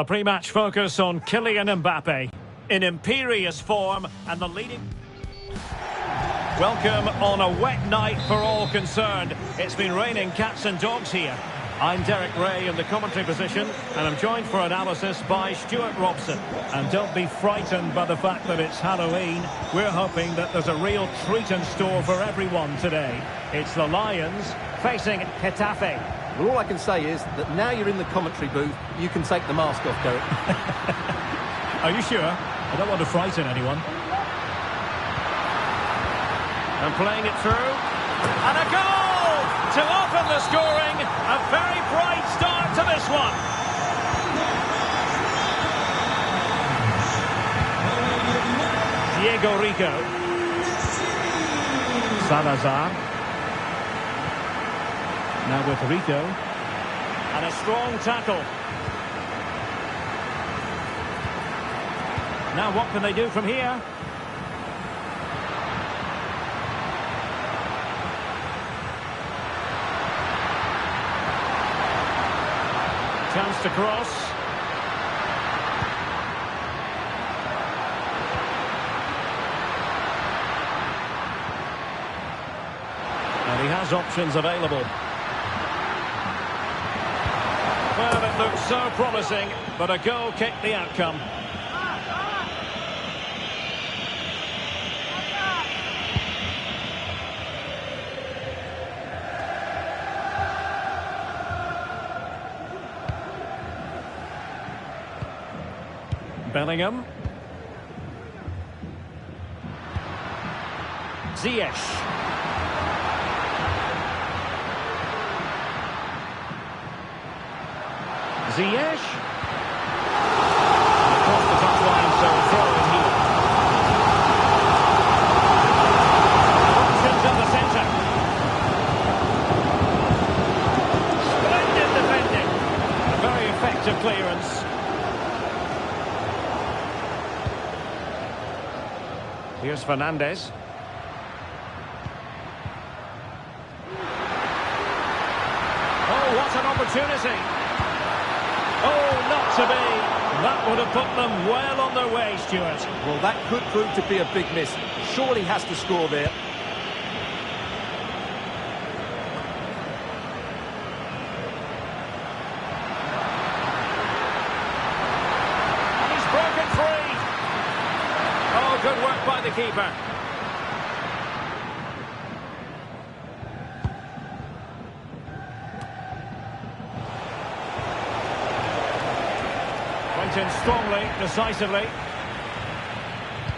The pre-match focus on Kylian Mbappe in imperious form and the leading... Welcome on a wet night for all concerned. It's been raining cats and dogs here. I'm Derek Ray in the commentary position, and I'm joined for analysis by Stuart Robson. And don't be frightened by the fact that it's Halloween. We're hoping that there's a real treat in store for everyone today. It's the Lions facing Getafe. Well, all I can say is that now you're in the commentary booth, you can take the mask off, Derek. Are you sure? I don't want to frighten anyone. And playing it through. And a goal to open the scoring. A very bright start to this one. Diego Rico. Salazar. Now with Rico. And a strong tackle. Now what can they do from here? Chance to cross. And he has options available. Well, it looked so promising, but a goal kicked the outcome. Bellingham. Ziyech. Ziyech. Across the touchline, so a throw in here. Options in the centre. Splendid defending. A very effective clearance. Here's Fernandez. Oh, what an opportunity. Oh, not to be. That would have put them well on their way, Stuart. Well, that could prove to be a big miss. Surely has to score there. And he's broken free. Oh, good work by the keeper. In strongly, decisively.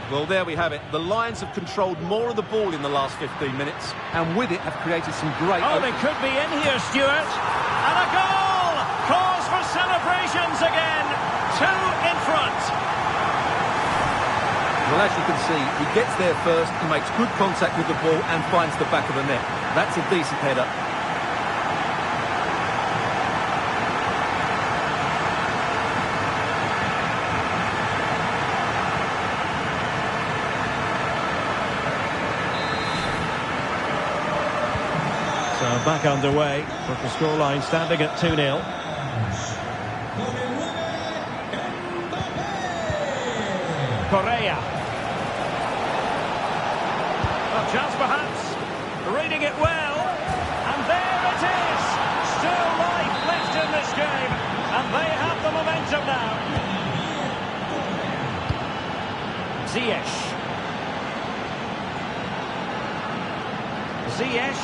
Well, there we have it. The Lions have controlled more of the ball in the last 15 minutes, and with it have created some great... Oh, they could be in here, Stuart. And a goal! Cause for celebrations again. 2 in front. Well, as you can see, he gets there first, he makes good contact with the ball and finds the back of the net. That's a decent header. So back underway, with the scoreline standing at 2-0. Correa. A chance perhaps. Reading it well. And there it is. Still life left in this game. And they have the momentum now. Ziyech. Ziyech.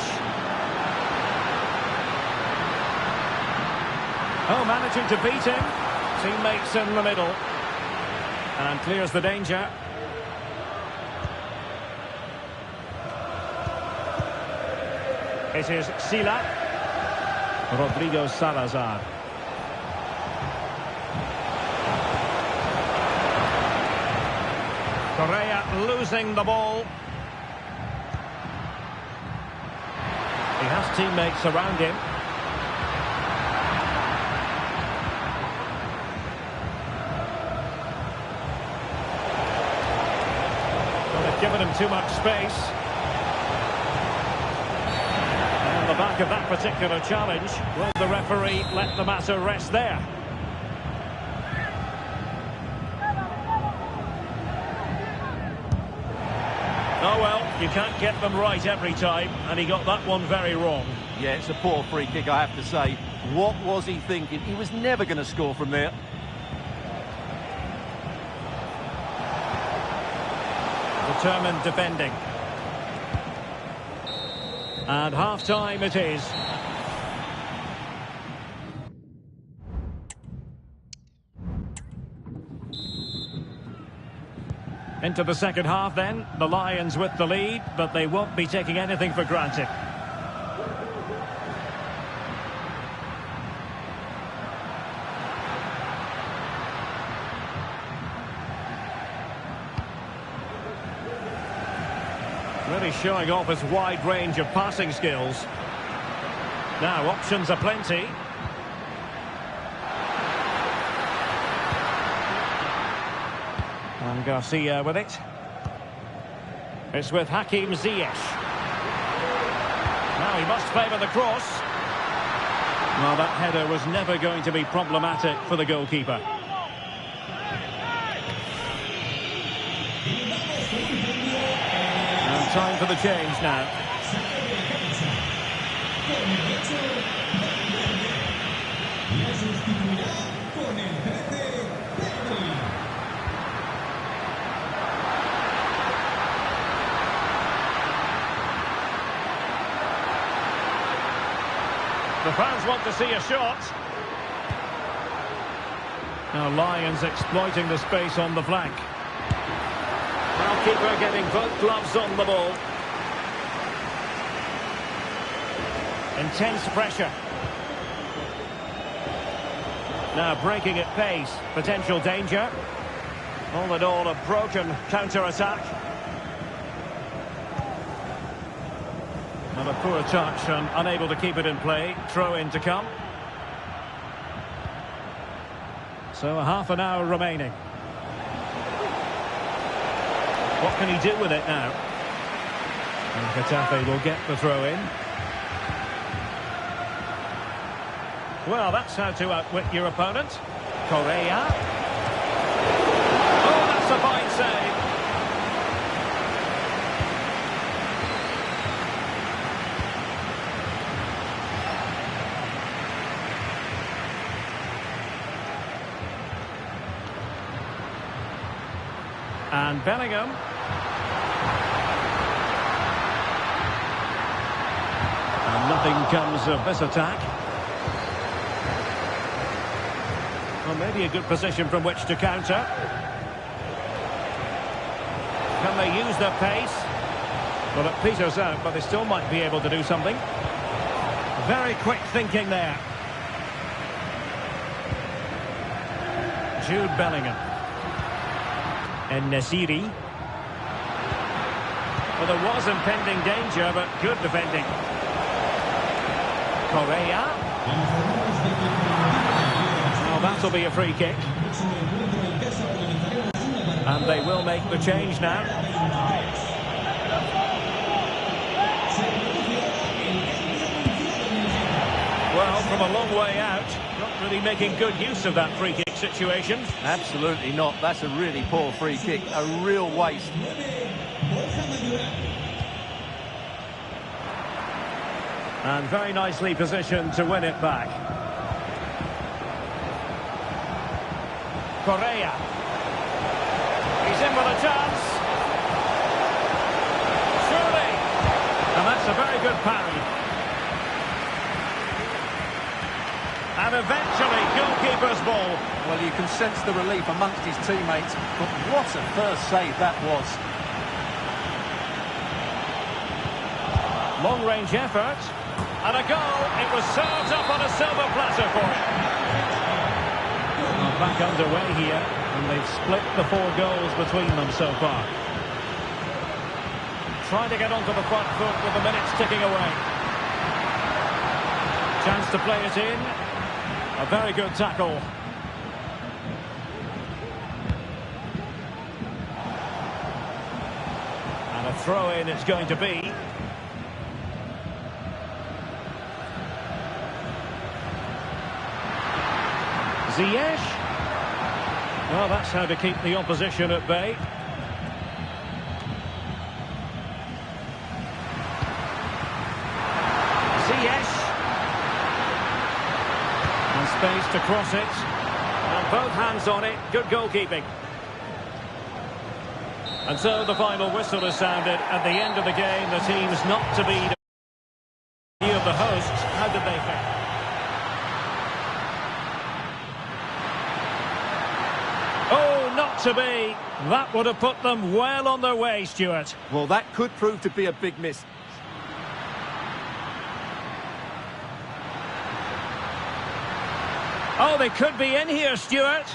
Oh, managing to beat him. Teammates in the middle. And clears the danger. It is Sila. Rodrigo Salazar. Correa losing the ball. He has teammates around him. Given him too much space. And on the back of that particular challenge, will the referee let the matter rest there? Oh well, you can't get them right every time, and he got that one very wrong. Yeah, it's a poor free kick, I have to say. What was he thinking? He was never going to score from there. Determined defending. And half-time it is. Into the second half then, the Lions with the lead, but they won't be taking anything for granted. Really showing off his wide range of passing skills. Now, options are plenty. And Garcia with it. It's with Hakim Ziyech. Now he must favour the cross. Well, that header was never going to be problematic for the goalkeeper. And time for the change now. The fans want to see a shot. Now Lions exploiting the space on the flank. Well, keeper getting both gloves on the ball. Intense pressure. Now breaking at pace. Potential danger. All in all, a broken counter-attack. And a poor touch and unable to keep it in play. Throw in to come. So a half an hour remaining. What can he do with it now? And Getafe will get the throw in. Well, that's how to outwit your opponent. Correa. Oh, that's a fine save. And Bellingham. And nothing comes of this attack. Well, maybe a good position from which to counter. Can they use their pace? Well, it peters out, but they still might be able to do something. Very quick thinking there. Jude Bellingham. And Nasiri. Well, there was impending danger, but good defending. Correa. Well, that'll be a free kick. And they will make the change now. Well, from a long way out, not really making good use of that free kick situation. Absolutely not. That's a really poor free kick. A real waste. And very nicely positioned to win it back. Correa. He's in with a chance. Surely. And that's a very good parry. And eventually, goalkeeper's ball. Well, you can sense the relief amongst his teammates, but what a first save that was. Long-range effort. And a goal. It was served up on a silver platter for him. Well, back underway here, and they've split the 4 goals between them so far. Trying to get onto the front foot with the minutes ticking away. Chance to play it in. A very good tackle. And a throw-in it's going to be. Ziyech. Well, that's how to keep the opposition at bay. space to cross it. And both hands on it. Good goalkeeping. And so the final whistle is sounded. At the end of the game, the team's not to beat. View of the hosts, how did they fare? Oh, not to be. That would have put them well on their way, Stuart. Well, that could prove to be a big miss. Oh, they could be in here, Stuart.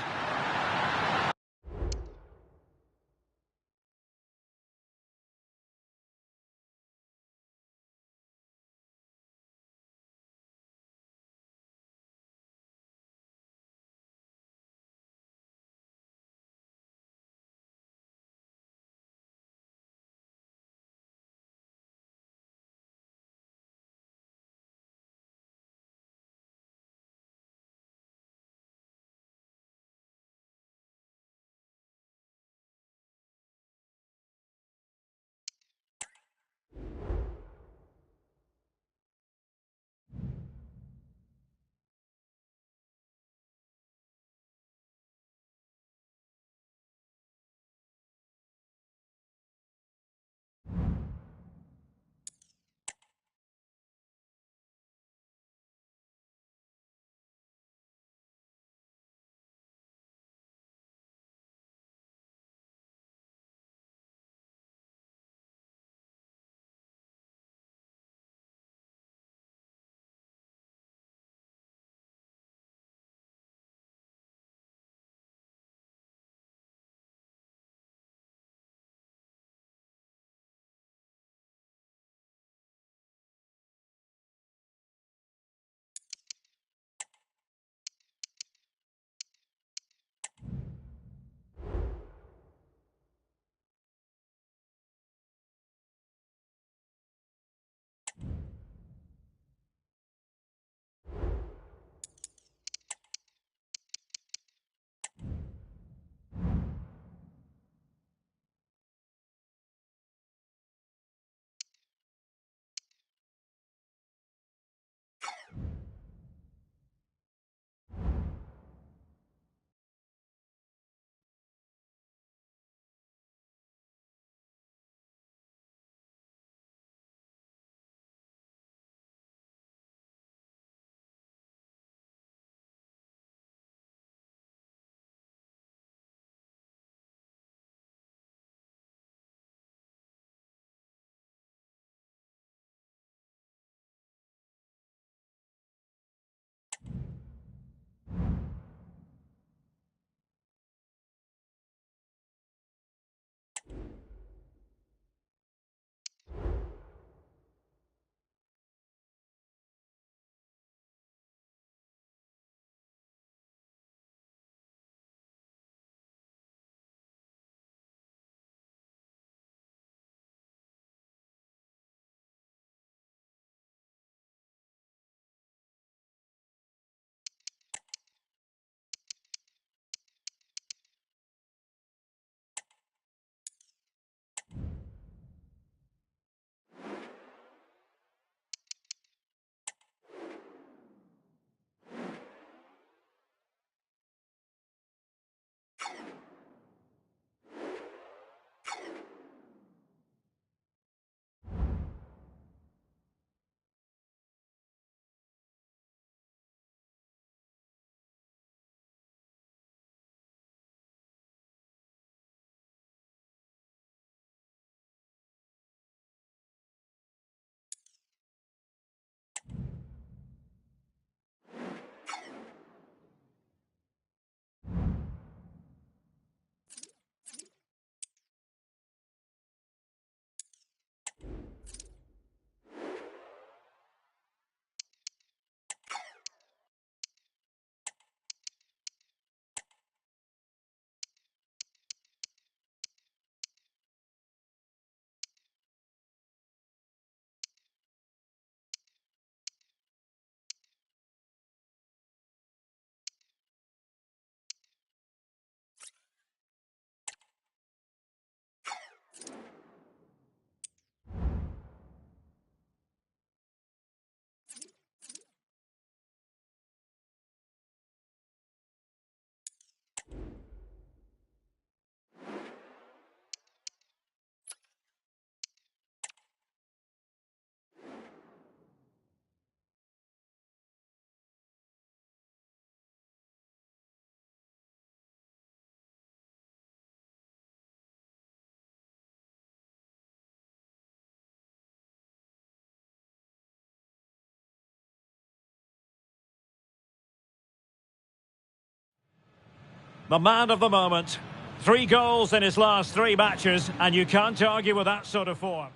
The man of the moment. 3 goals in his last 3 matches, and you can't argue with that sort of form.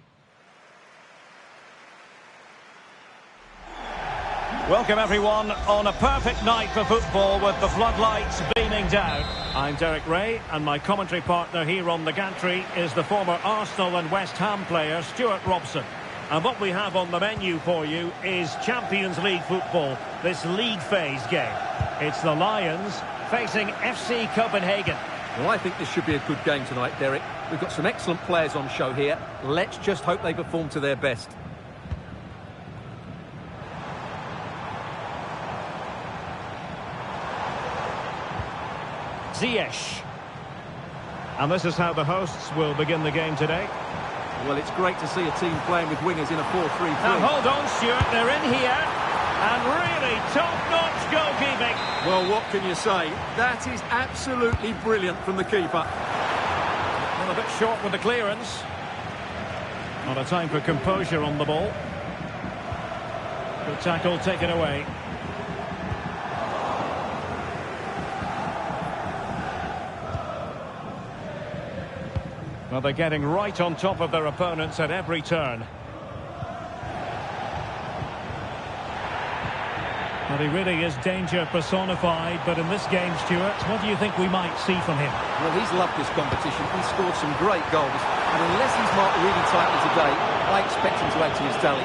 Welcome everyone on a perfect night for football with the floodlights beaming down. I'm Derek Ray, and my commentary partner here on the gantry is the former Arsenal and West Ham player Stuart Robson. And what we have on the menu for you is Champions League football, this league phase game. It's the Lions facing FC Copenhagen. Well, I think this should be a good game tonight, Derek. We've got some excellent players on show here. Let's just hope they perform to their best. Ziyech. And this is how the hosts will begin the game today. Well, it's great to see a team playing with wingers in a 4-3-3. Now, hold on, Stuart. They're in here. And really top-notch goalkeeping. Well, what can you say? That is absolutely brilliant from the keeper. Well, a bit short with the clearance. Not a time for composure on the ball. Good tackle taken away. Well, they're getting right on top of their opponents at every turn. Well, he really is danger personified, but in this game, Stuart, what do you think we might see from him? Well, he's loved this competition. He's scored some great goals. And unless he's marked really tightly today, I expect him to add to his tally.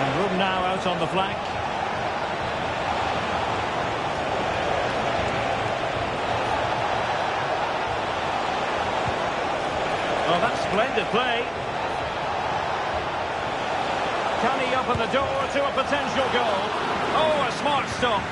And room now out on the flank. Oh, that's splendid play. Can he open the door to a potential goal? Oh, a smart stop.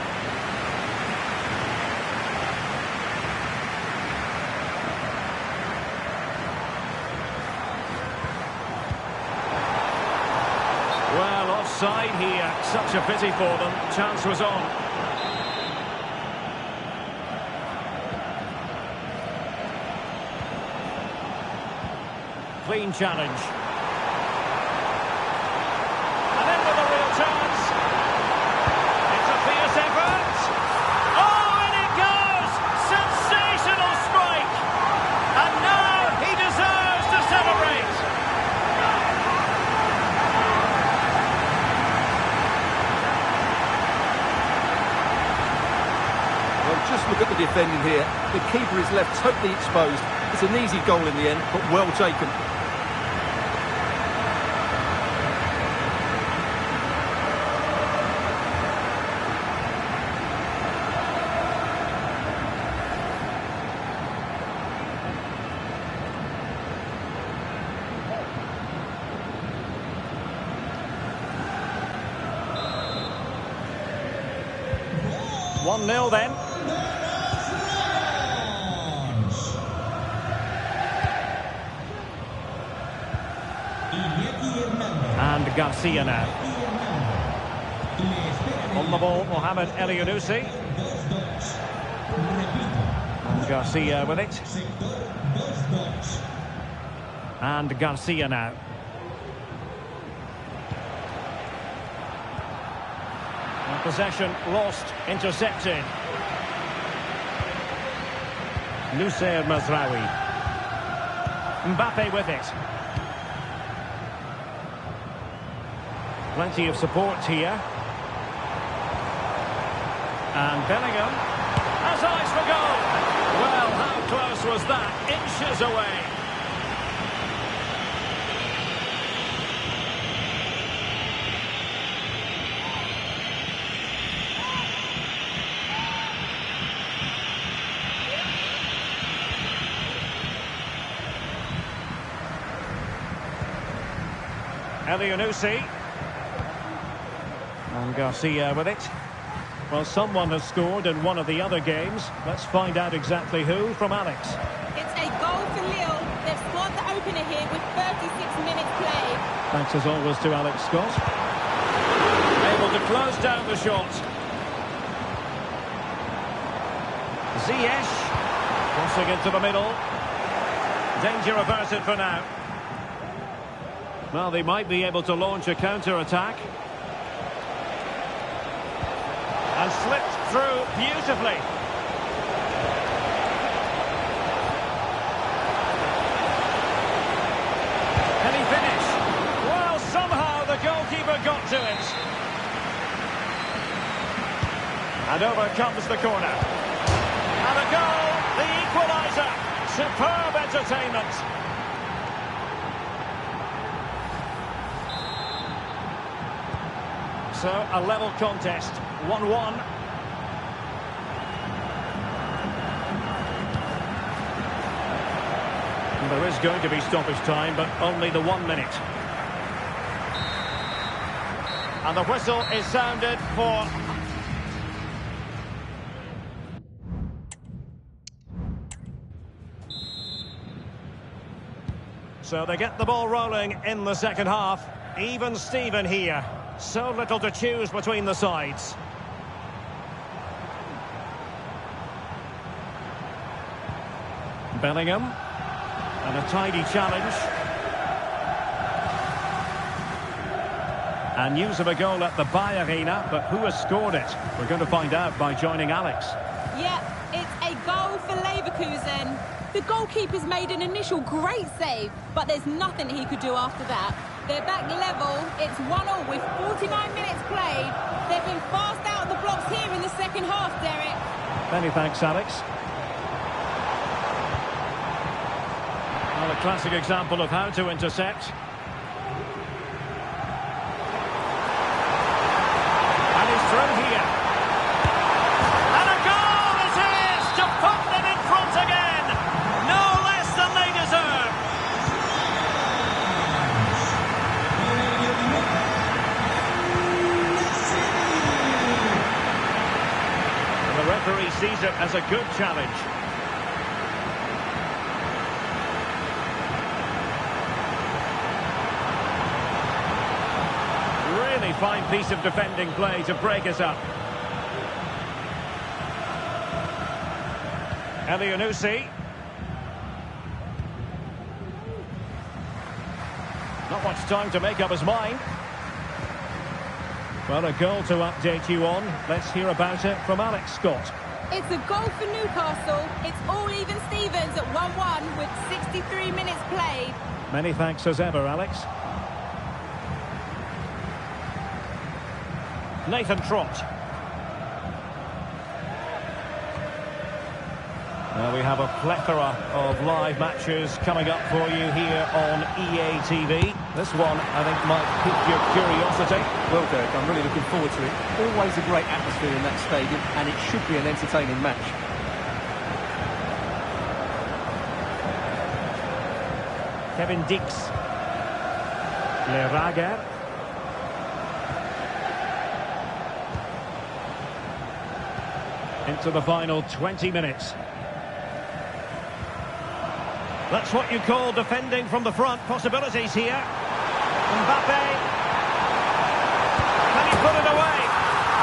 Well, offside here. Such a pity for them. Chance was on. Clean challenge. And then with a real chance. It's a fierce effort. Oh, and it goes! Sensational strike! And now he deserves to celebrate. Well, just look at the defending here. The keeper is left totally exposed. It's an easy goal in the end, but well taken. 1-0 then. And Garcia now. On the ball, Mohamed Elianusi. And Garcia with it. And Garcia now. And possession lost, intercepted. Nusayr Mazraoui. Mbappe with it. Plenty of support here. And Bellingham has eyes for goal. Well, how close was that? Inches away. Elianusi. And Garcia with it. Well, someone has scored in one of the other games. Let's find out exactly who from Alex. It's a goal for Lille. They've scored the opener here with 36 minutes played. Thanks as always to Alex Scott. Able to close down the shot. Ziyech. Crossing into the middle. Danger averted for now. Well, they might be able to launch a counter-attack. And slipped through beautifully. Can he finish? Well, somehow the goalkeeper got to it. And over comes the corner. And a goal, the equaliser. Superb entertainment. So, a level contest, 1-1. There is going to be stoppage time, but only the 1 minute. And the whistle is sounded for... So they get the ball rolling in the second half. Even Steven here. So little to choose between the sides. Bellingham. And a tidy challenge. And news of a goal at the Bay Arena, but who has scored it? We're going to find out by joining Alex. Yeah, it's a goal for Leverkusen. The goalkeeper's made an initial great save, but there's nothing he could do after that. They're back level. It's 1-1 with 49 minutes played. They've been fast out of the blocks here in the second half, Derek. Many thanks, Alex. Well, a classic example of how to intercept. And he's through here. And a goal it is to put them in front again. No less than they deserve. And the referee sees it as a good challenge. Really fine piece of defending play to break us up. Elyounoussi. Not much time to make up his mind. Well, a goal to update you on. Let's hear about it from Alex Scott. It's a goal for Newcastle. It's all even Stevens at 1-1 with 63 minutes played. Many thanks as ever, Alex. Nathan Trott. Now we have a plethora of live matches coming up for you here on EA TV. This one, I think, might pique your curiosity. Well, Derek, I'm really looking forward to it. Always a great atmosphere in that stadium, and it should be an entertaining match. Kevin Dix. Le Rager. Into the final 20 minutes. That's what you call defending from the front. Possibilities here. Mbappe. Can he put it away?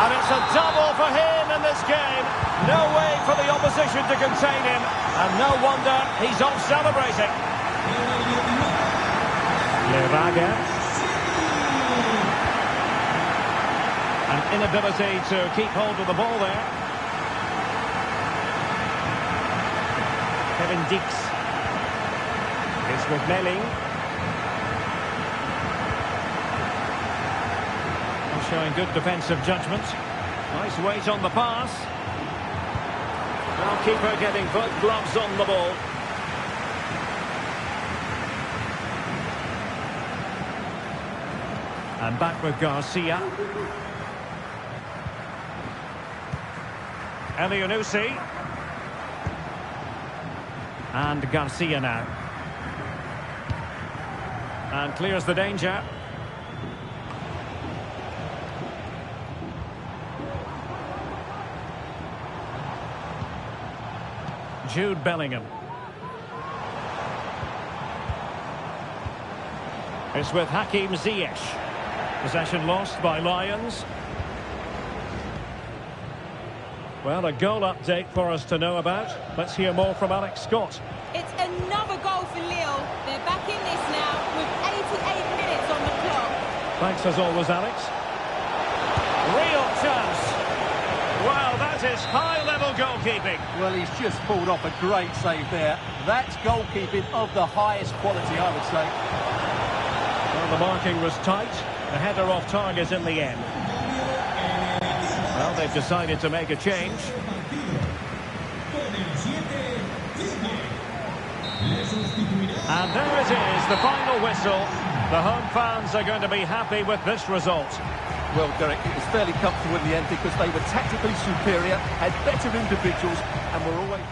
And it's a double for him in this game. No way for the opposition to contain him. And no wonder he's off celebrating. Le Rager. An inability to keep hold of the ball there. Kevin Dix. It's with Melling. Showing good defensive judgment. Nice weight on the pass. Now keeper getting both gloves on the ball. And back with Garcia. Elyounoussi. And Garcia now. And clears the danger. Jude Bellingham. It's with Hakim Ziyech. Possession lost by Lions. Well, a goal update for us to know about. Let's hear more from Alex Scott. It's another goal for Lille. They're back in this now with 88 minutes Thanks as always, Alex. Real chance. Well, that is high-level goalkeeping. Well, he's just pulled off a great save there. That's goalkeeping of the highest quality, I would say. Well, the marking was tight. The header off target in the end. Well, they've decided to make a change. And there it is, the final whistle. The home fans are going to be happy with this result. Well, Derek, it was fairly comfortable in the end because they were tactically superior, had better individuals, and were always...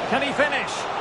Can he finish?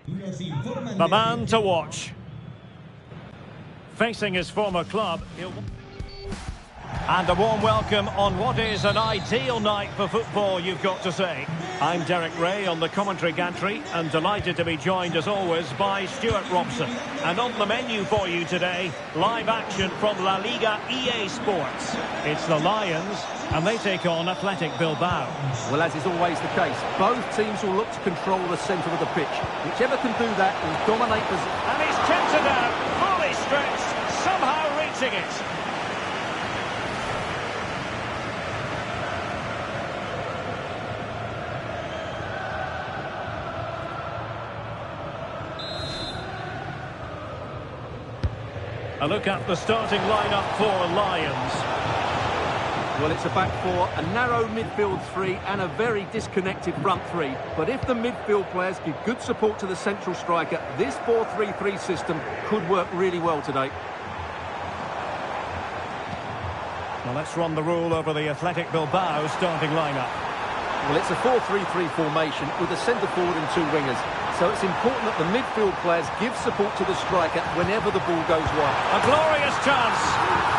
The man to watch. Facing his former club, and a warm welcome on what is an ideal night for football, you've got to say. I'm Derek Ray on the commentary gantry, and delighted to be joined as always by Stuart Robson. And on the menu for you today, live action from La Liga EA Sports. It's the Lions, and they take on Athletic Bilbao. Well, as is always the case, both teams will look to control the centre of the pitch. Whichever can do that will dominate the... And he's chipped it out, fully stretched, somehow reaching it. A look at the starting lineup for Lions. Well, it's a back four, a narrow midfield three and a very disconnected front three. But if the midfield players give good support to the central striker, this 4-3-3 system could work really well today. Well, let's run the rule over the Athletic Bilbao starting lineup. Well, it's a 4-3-3 formation with a centre forward and two wingers. So it's important that the midfield players give support to the striker whenever the ball goes wide. A glorious chance.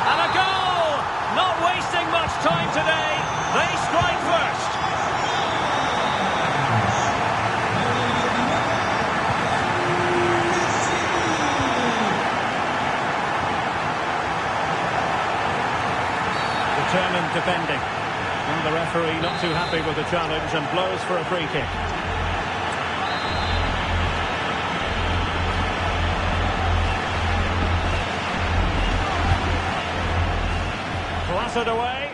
And a goal! Not wasting much time today. They strike first. Determined defending. And the referee not too happy with the challenge and blows for a free kick. It away.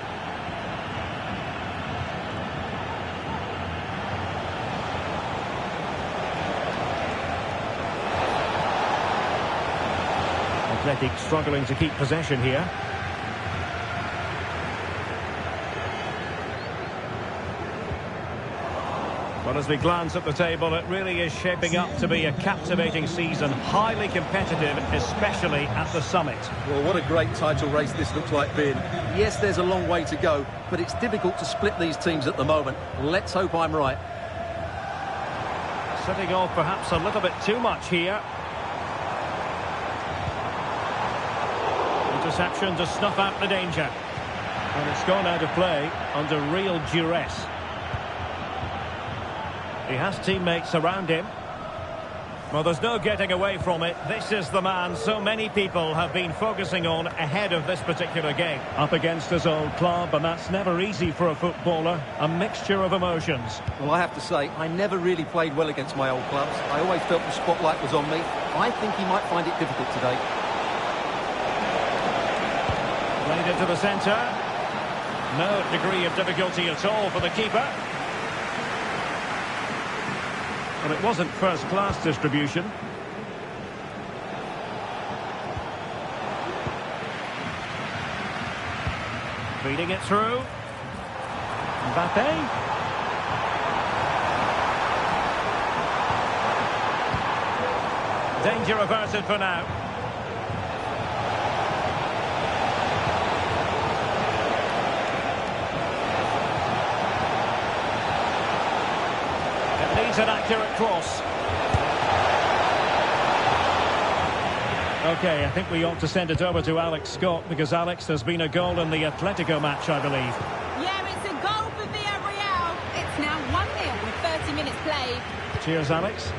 Athletic struggling to keep possession here. But as we glance at the table, it really is shaping up to be a captivating season, highly competitive, especially at the summit. Well, what a great title race this looks like being. Yes, there's a long way to go, but it's difficult to split these teams at the moment. Let's hope I'm right. Setting off perhaps a little bit too much here. Interception to snuff out the danger. And it's gone out of play under real duress. He has teammates around him. Well, there's no getting away from it. This is the man so many people have been focusing on ahead of this particular game. Up against his old club, and that's never easy for a footballer. A mixture of emotions. Well, I have to say, I never really played well against my old clubs. I always felt the spotlight was on me. I think he might find it difficult today. Played into the centre. No degree of difficulty at all for the keeper. But it wasn't first-class distribution. Feeding it through. Mbappe. Danger averted for now. An accurate cross. Okay, I think we ought to send it over to Alex Scott, because Alex, there's been a goal in the Atletico match, I believe. Yeah, it's a goal for Villarreal. It's now 1-0 with 30 minutes played. Cheers, Alex.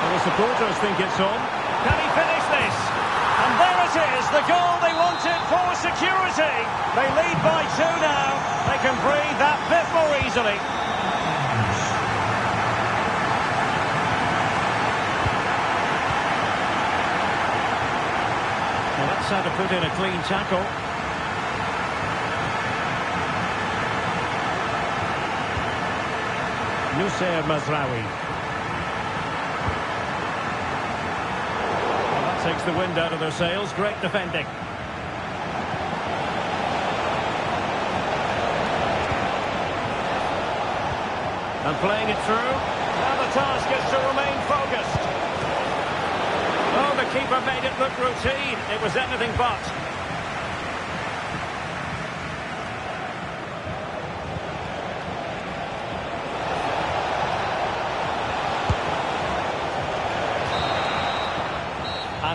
Well, the supporters think it's on. Can he finish this? And there it is, the goal they wanted for security. They lead by 2 now. They can breathe that bit more easily. Well, that's how to put in a clean tackle. Nusayr Mazraoui. Well, that takes the wind out of their sails. Great defending. And playing it through. Now the task is to remain focused. Oh, the keeper made it look routine. It was anything but.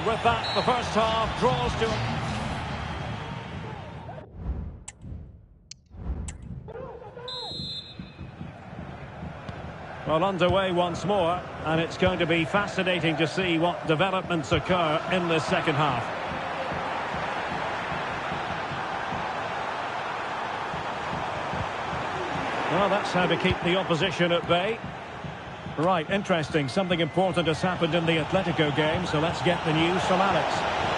with that, the first half draws to... Well, underway once more, and it's going to be fascinating to see what developments occur in the second half. Well, that's how to keep the opposition at bay. Right, interesting. Something important has happened in the Atletico game, so let's get the news from Alex.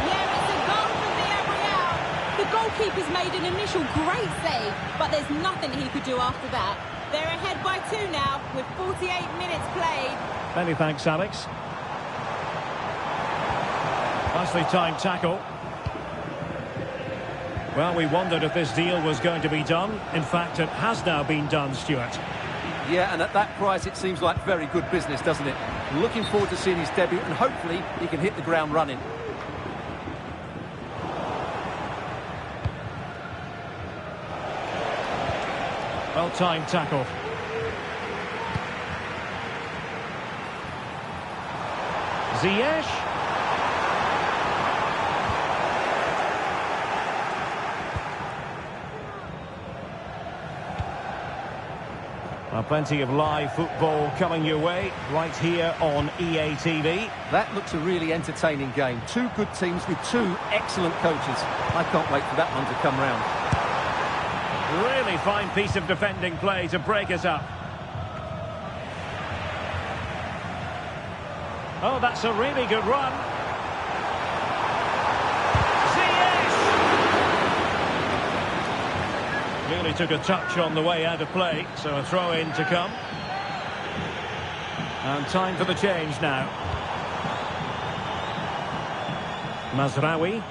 Yeah, it's a goal from Villarreal. The goalkeeper's made an initial great save, but there's nothing he could do after that. They're ahead by 2 now, with 48 minutes played. Many thanks, Alex. Nicely timed tackle. Well, we wondered if this deal was going to be done. In fact, it has now been done, Stuart. Yeah, and at that price, it seems like very good business, doesn't it? Looking forward to seeing his debut, and hopefully he can hit the ground running. Well-timed tackle. Ziyech. Well, plenty of live football coming your way right here on EA TV. That looks a really entertaining game. Two good teams with two excellent coaches. I can't wait for that one to come round. Really fine piece of defending play to break us up. Oh, that's a really good run. Ziyech! Really took a touch on the way out of play, so a throw-in to come. And time for the change now. Mazraoui.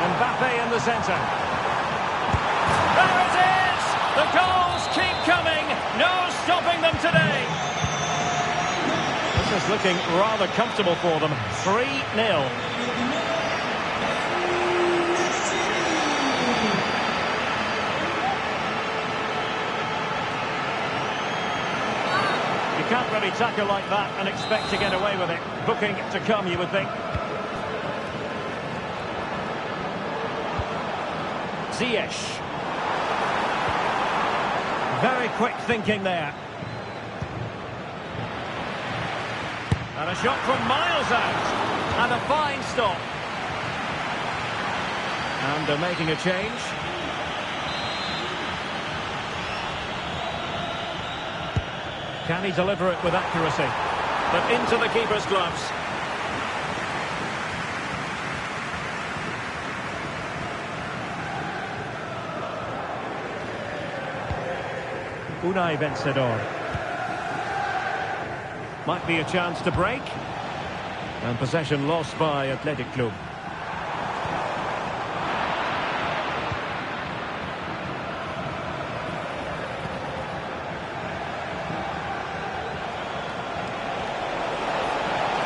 Mbappe in the centre. There it is! The goals keep coming. No stopping them today. This is looking rather comfortable for them. 3-0. You can't really tackle like that and expect to get away with it. Booking to come, you would think. Ziyech. Very quick thinking there. And a shot from miles out. And a fine stop. And they're making a change. Can he deliver it with accuracy? But into the keeper's gloves. Unai Vencedor. Might be a chance to break. And possession lost by Athletic Club.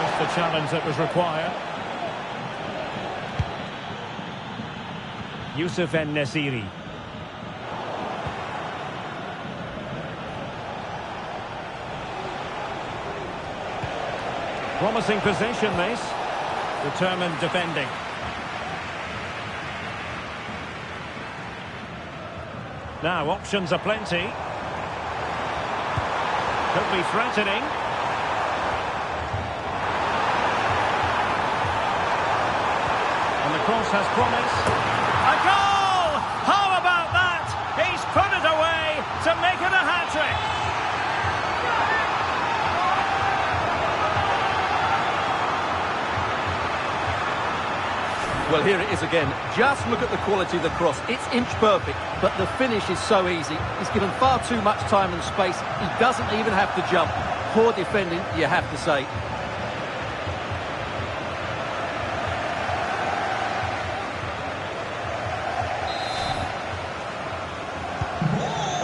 Just the challenge that was required. Youssef En-Nesyri. Promising position, this. Determined defending. Now, options are plenty. Could be threatening. And the cross has promise. A goal! How about that? He's put it away to make it a hat-trick. Well, here it is again. Just look at the quality of the cross. It's inch perfect, but the finish is so easy. He's given far too much time and space. He doesn't even have to jump. Poor defending, you have to say.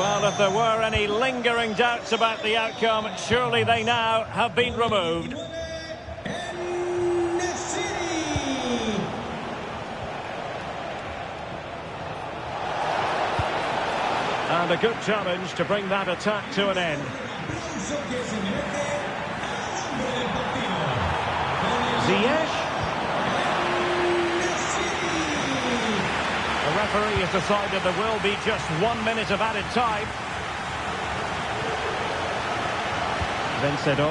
Well, if there were any lingering doubts about the outcome, surely they now have been removed. And a good challenge to bring that attack to an end. Ziyech. The referee has decided there will be just 1 minute of added time. Vencedor.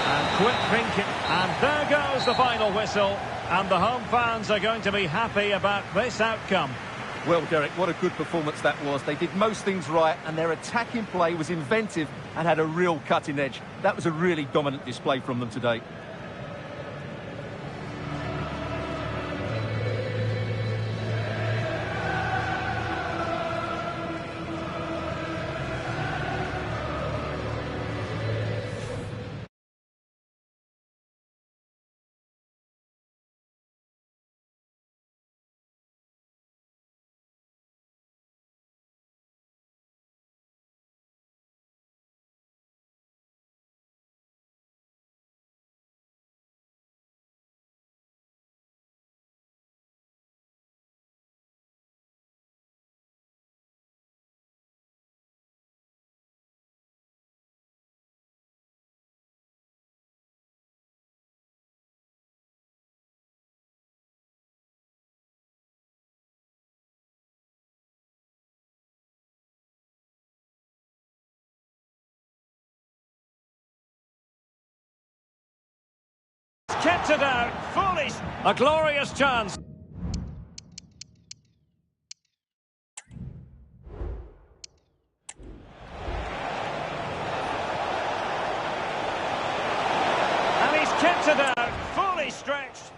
And quick thinking. And there goes the final whistle. And the home fans are going to be happy about this outcome. Well, Derek, what a good performance that was. They did most things right, and their attacking play was inventive and had a real cutting edge. That was a really dominant display from them today. Kept it out, foolish. A glorious chance. And he's kept it out, fully stretched.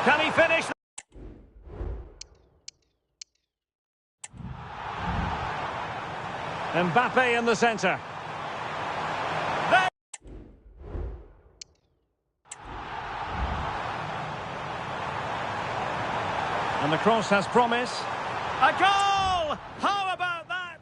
Can he finish? Mbappe in the centre. There. And the cross has promise. A goal! How about that?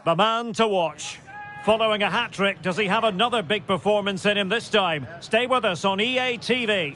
The man to watch. Following a hat-trick, does he have another big performance in him this time? Stay with us on EA TV.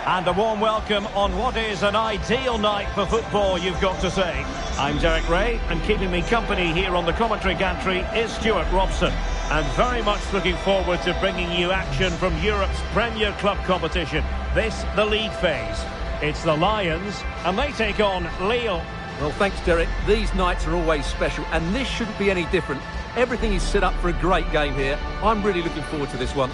And a warm welcome on what is an ideal night for football, you've got to say. I'm Derek Ray, and keeping me company here on the commentary gantry is Stuart Robson. And very much looking forward to bringing you action from Europe's Premier Club competition. This, the league phase. It's the Lions, and they take on Lille. Well, thanks, Derek. These nights are always special, and this shouldn't be any different. Everything is set up for a great game here. I'm really looking forward to this one.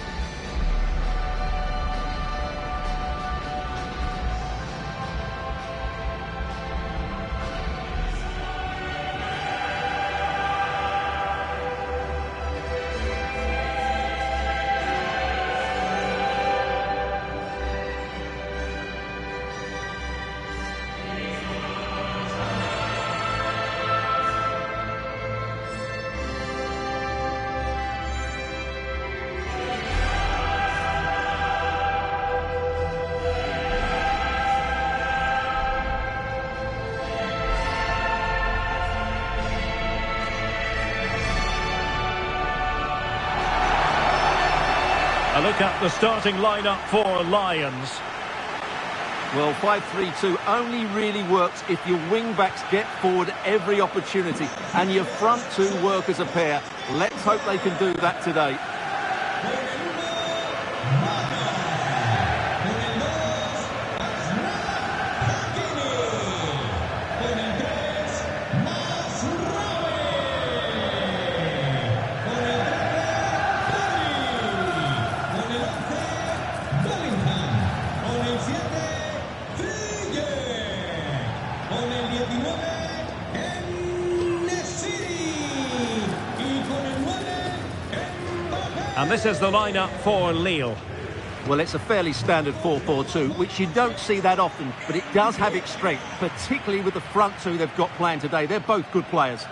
A look at the starting lineup for Lions. Well, 5-3-2 only really works if your wing-backs get forward every opportunity and your front two work as a pair. Let's hope they can do that today. And this is the lineup for Lille. Well, it's a fairly standard 4-4-2, which you don't see that often, but it does have its strength, particularly with the front two they've got playing today. They're both good players.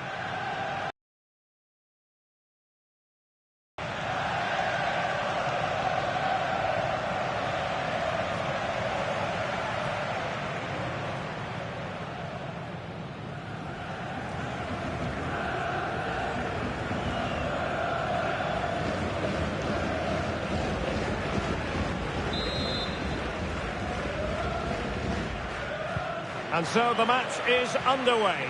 And so the match is underway.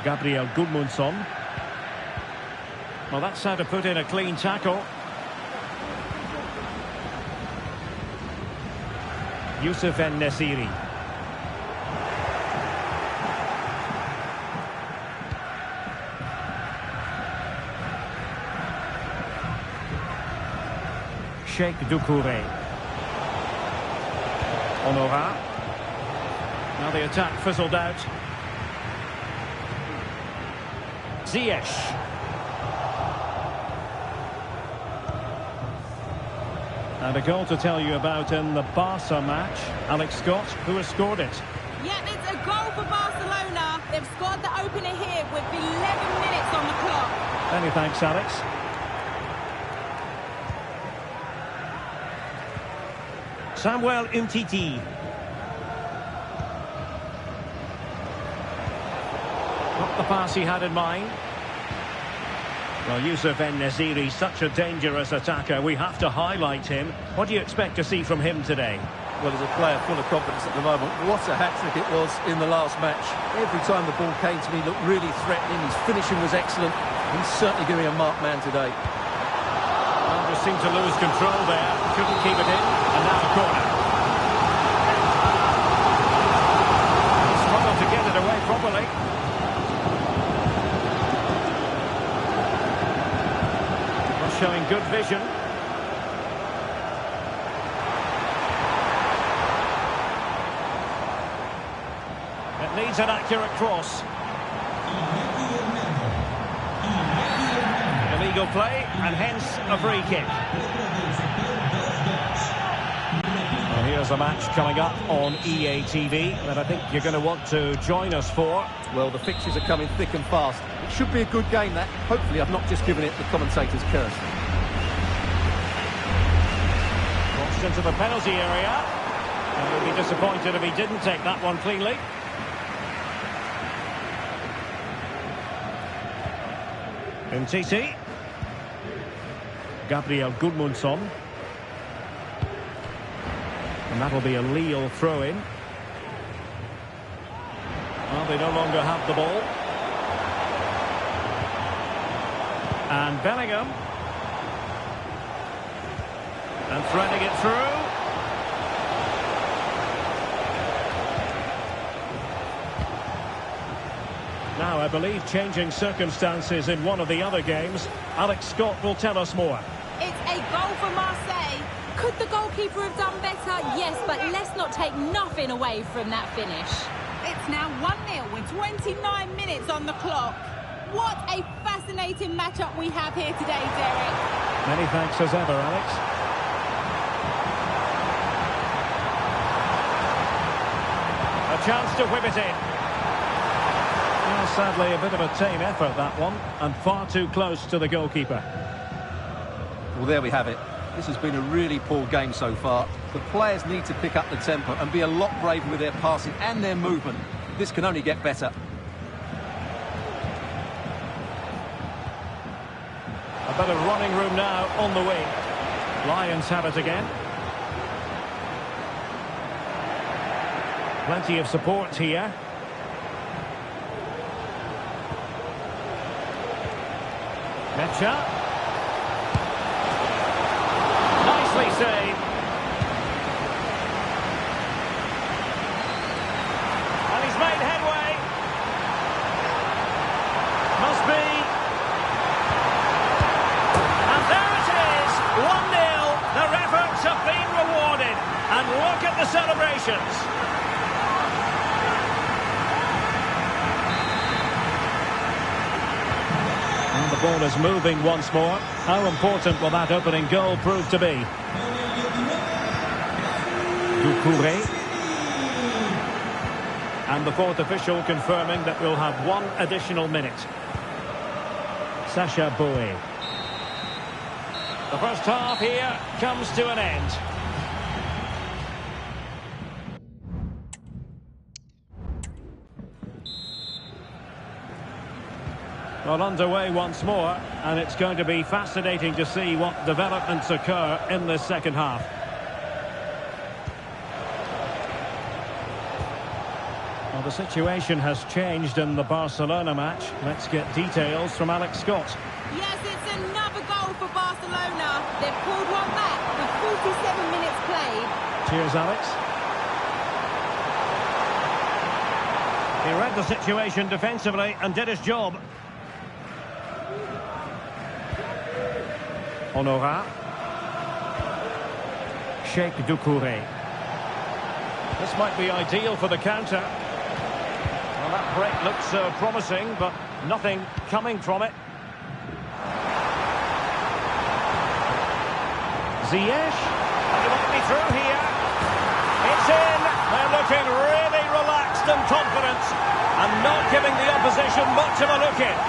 Gabriel Gudmundsson. Well, that's how to put in a clean tackle. Youssef En-Nesyri. Sheikh Doucouré. Honora. Now the attack fizzled out. Ziyech. And a goal to tell you about in the Barca match. Alex Scott, who has scored it. Yeah, it's a goal for Barcelona. They've scored the opener here with 11 minutes on the clock. Many thanks, Alex. Samuel Umtiti. Not the pass he had in mind. Well, Youssef En-Nesyri, such a dangerous attacker. We have to highlight him. What do you expect to see from him today? Well, as a player full of confidence at the moment, what a hat-trick it was in the last match. Every time the ball came to me, he looked really threatening. His finishing was excellent. He's certainly going to be a marked man today. Well, just seemed to lose control there. Couldn't keep it in. And now a corner. He struggled to get it away properly. Well, showing good vision. It needs an accurate cross. Illegal play, and hence a free kick. Well, here There's a match coming up on EA TV that I think you're going to want to join us for. Well, the fixtures are coming thick and fast. It should be a good game, that. Hopefully I've not just given it the commentator's curse. Crossed into the penalty area. And he'll be disappointed if he didn't take that one cleanly. Umtiti. Gabriel Gudmundsson. And that'll be a Lille throw-in. Well, they no longer have the ball. And Bellingham. And threading it through. Now, I believe changing circumstances in one of the other games. Alex Scott will tell us more. It's a goal for Marseille. Could the goalkeeper have done better? Yes, but let's not take nothing away from that finish. It's now 1-0 with 29 minutes on the clock. What a fascinating matchup we have here today, Derek. Many thanks as ever, Alex. A chance to whip it in. Well, sadly, a bit of a tame effort, that one, and far too close to the goalkeeper. Well, there we have it. This has been a really poor game so far. The players need to pick up the tempo and be a lot braver with their passing and their movement. This can only get better. A bit of running room now on the wing. Lions have it again. Plenty of support here. Mecha. Nicely saved. And he's made headway. Must be. And there it is, 1-0. Their efforts have been rewarded. And look at the celebrations. And the ball is moving once more. How important will that opening goal prove to be? Doucouré. And the fourth official confirming that we'll have one additional minute. Sacha Boey. The first half here comes to an end. Well, underway once more, and it's going to be fascinating to see what developments occur in this second half. Well, the situation has changed in the Barcelona match. Let's get details from Alex Scott. Yes, it's another goal for Barcelona. They've pulled one back with 47 minutes played. Cheers, Alex. He read the situation defensively and did his job. Honora. Sheikh Doucouré. This might be ideal for the counter. Well, that break looks promising, but nothing coming from it. Ziyech. He might be through here. It's in. They're looking really relaxed and confident, and not giving the opposition much of a look in.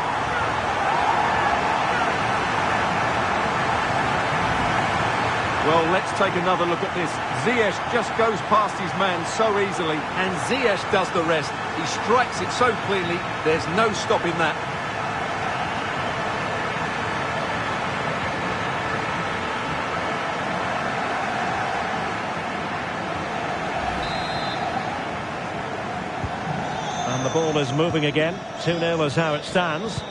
Well, let's take another look at this. Ziyech just goes past his man so easily, and Ziyech does the rest. He strikes it so cleanly, there's no stopping that. And the ball is moving again. 2-0 is how it stands.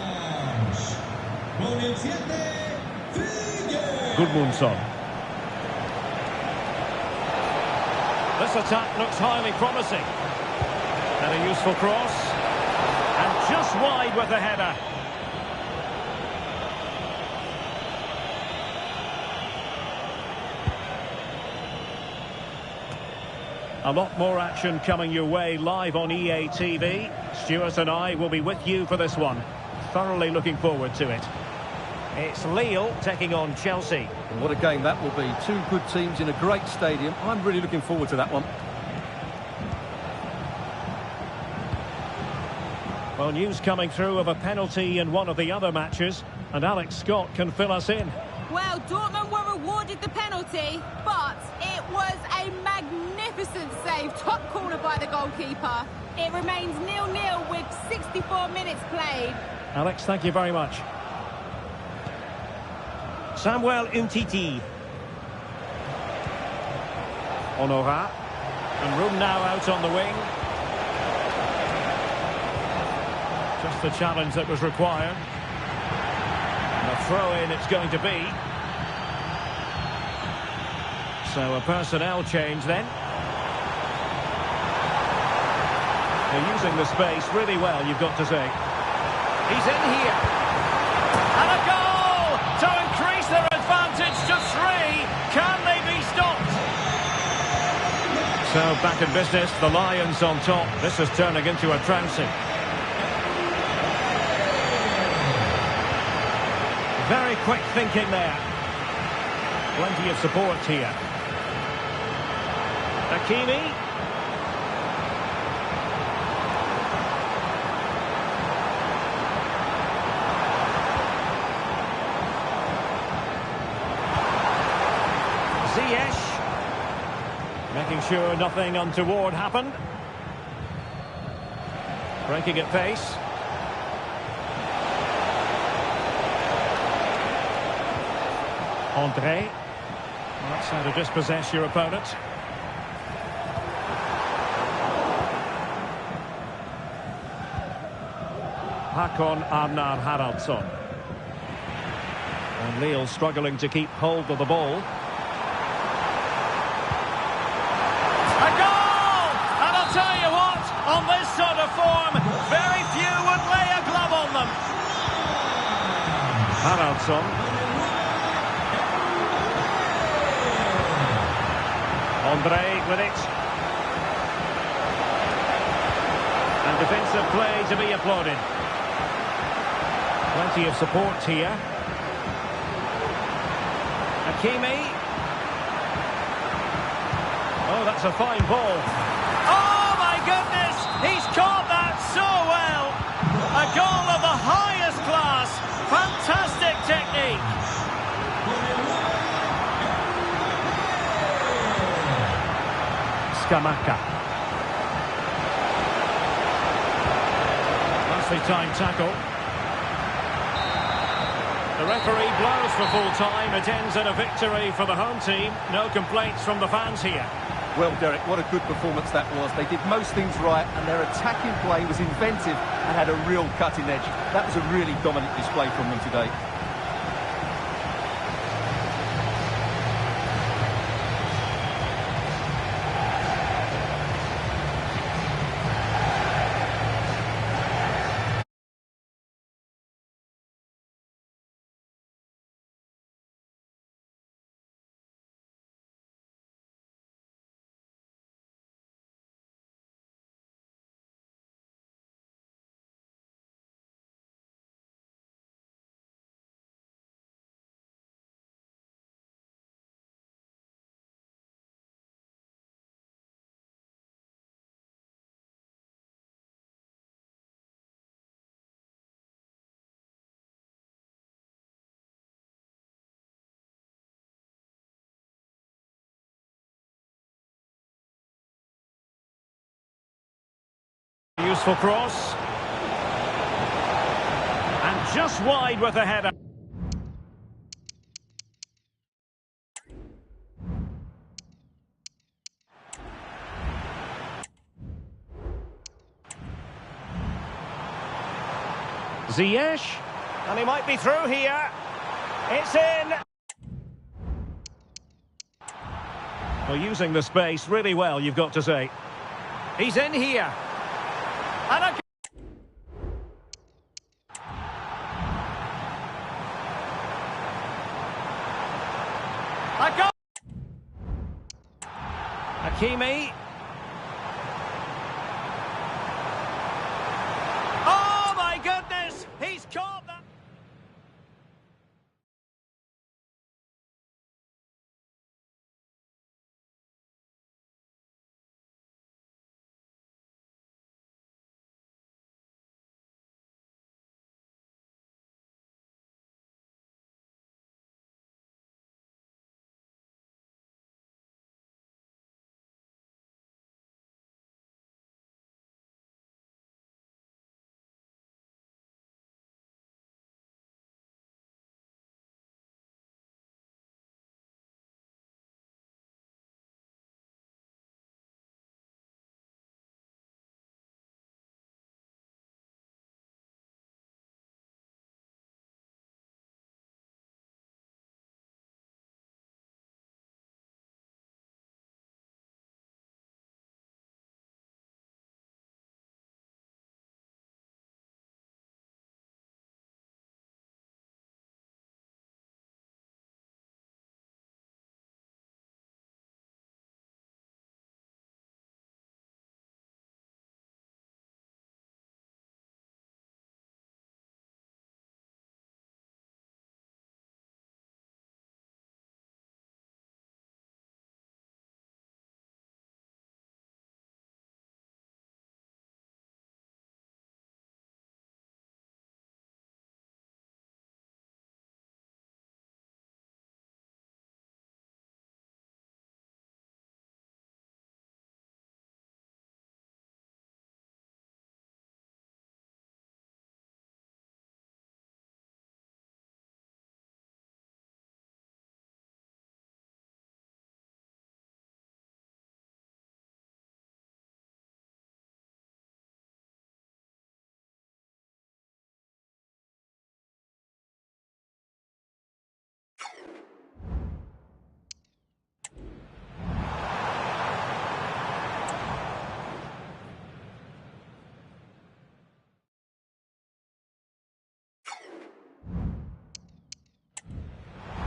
Gudmundsson. This attack looks highly promising. And a useful cross. And just wide with the header. A lot more action coming your way live on EA TV. Stuart and I will be with you for this one. Thoroughly looking forward to it. It's Lille taking on Chelsea. And what a game that will be. Two good teams in a great stadium. I'm really looking forward to that one. Well, news coming through of a penalty in one of the other matches, and Alex Scott can fill us in. Well, Dortmund were awarded the penalty, but it was a magnificent save, top corner by the goalkeeper. It remains 0-0 with 64 minutes played. Alex, thank you very much. Samuel Umtiti. Honora. And room now out on the wing. Just the challenge that was required. And a throw-in it's going to be. So a personnel change then. They're using the space really well, you've got to say. He's in here. And a goal to increase their advantage to 3. Can they be stopped? So back in business, the Lions on top. This is turning into a trouncing. Very quick thinking there. Plenty of support here. Hakimi. Ziyech. Making sure nothing untoward happened. Breaking at pace. André. Well, that's how to dispossess your opponent. Hakon Arnar Haraldsson. And Lille struggling to keep hold of the ball. A goal! And I'll tell you what, on this sort of form, very few would lay a glove on them. Haraldsson. André with it. And defensive play to be applauded. Plenty of support here. Hakimi. Oh, that's a fine ball. Oh, my goodness! He's caught that so well! A goal of the highest class. Fantastic technique. Scamacca. Nicely timed tackle. The referee blows for full time. It ends in a victory for the home team. No complaints from the fans here. Well, Derek, what a good performance that was. They did most things right, and their attacking play was inventive and had a real cutting edge. That was a really dominant display from them today. Useful cross. And just wide with the header. Ziyech. And he might be through here. It's in. Well, using the space really well, you've got to say. He's in here. And a... goal! Hakimi. Oh my goodness! He's caught that.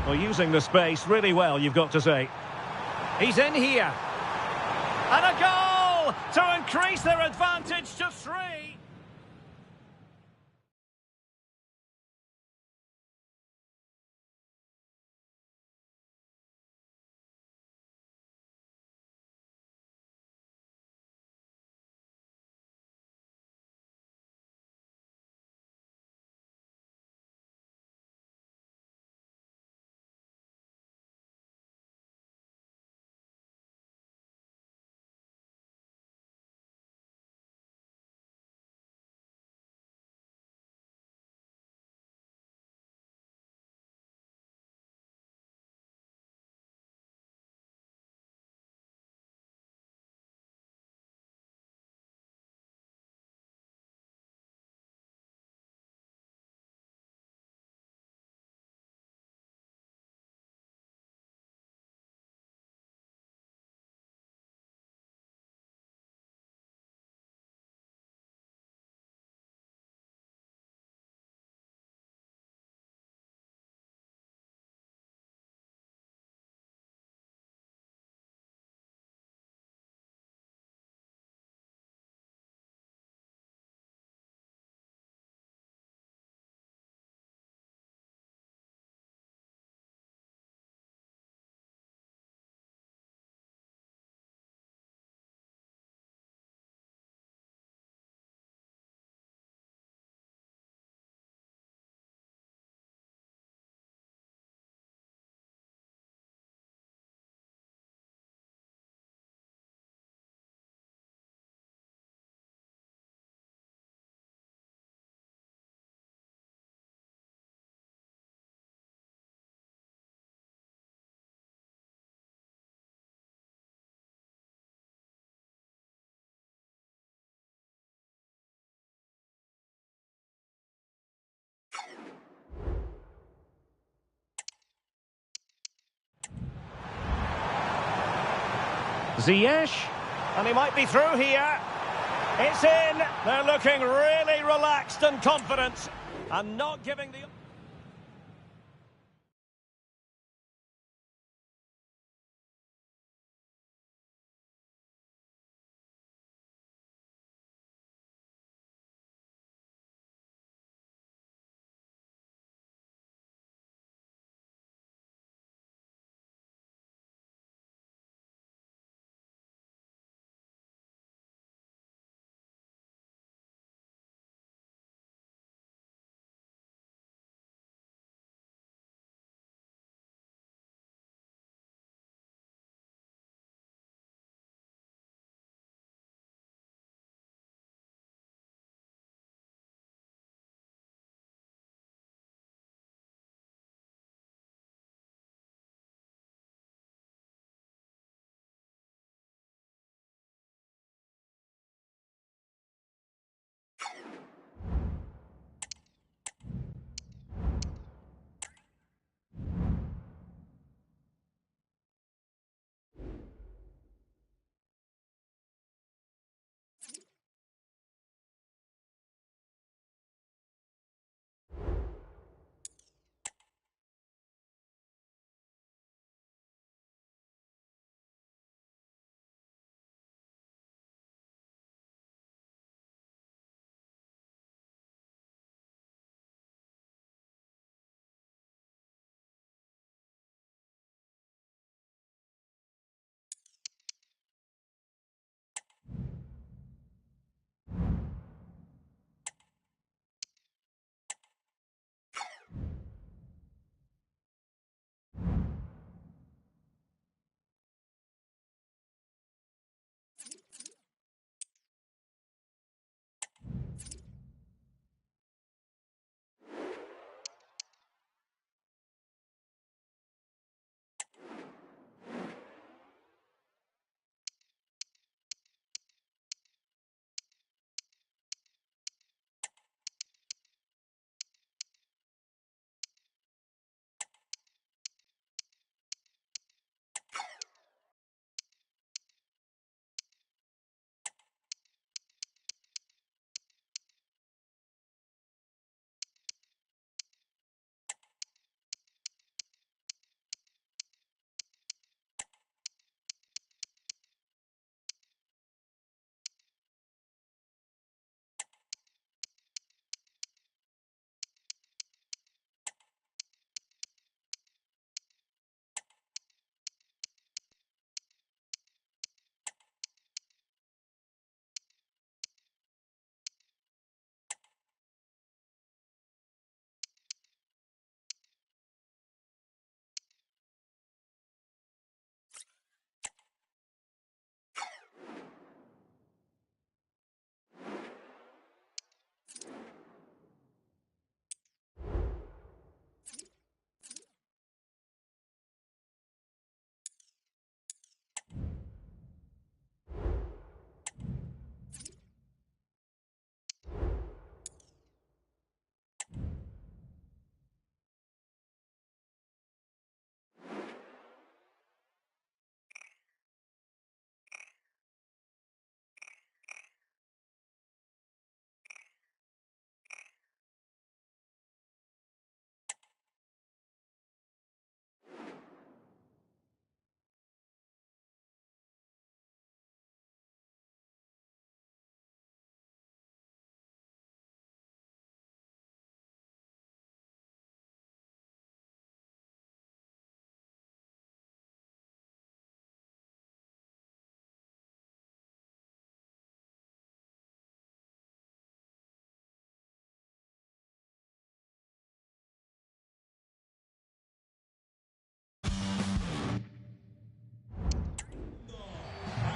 Well, using the space really well, you've got to say. He's in here. And a goal to increase their advantage to 3. Ziyech, and he might be through here. It's in. They're looking really relaxed and confident and not giving the...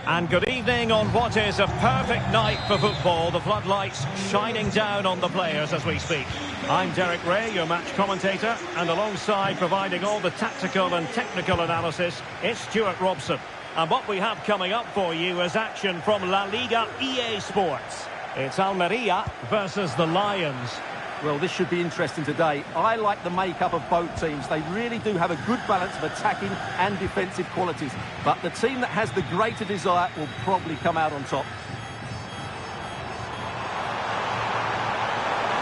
And good evening on what is a perfect night for football. The floodlights shining down on the players as we speak. I'm Derek Ray, your match commentator, and alongside providing all the tactical and technical analysis, it's Stuart Robson. And what we have coming up for you is action from La Liga EA Sports. It's Almeria versus the Lions. Well, this should be interesting today. I like the makeup of both teams. They really do have a good balance of attacking and defensive qualities. But the team that has the greater desire will probably come out on top.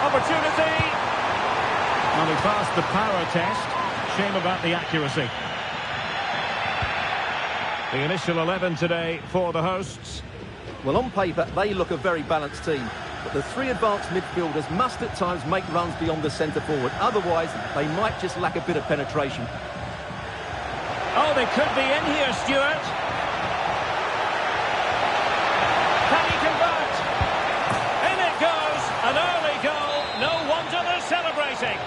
Opportunity! Well, he passed the power test. Shame about the accuracy. The initial 11 today for the hosts. Well, on paper, they look a very balanced team. But the three advanced midfielders must at times make runs beyond the centre-forward. Otherwise, they might just lack a bit of penetration. Oh, they could be in here, Stuart. Can he convert? In it goes. An early goal. No wonder they're celebrating.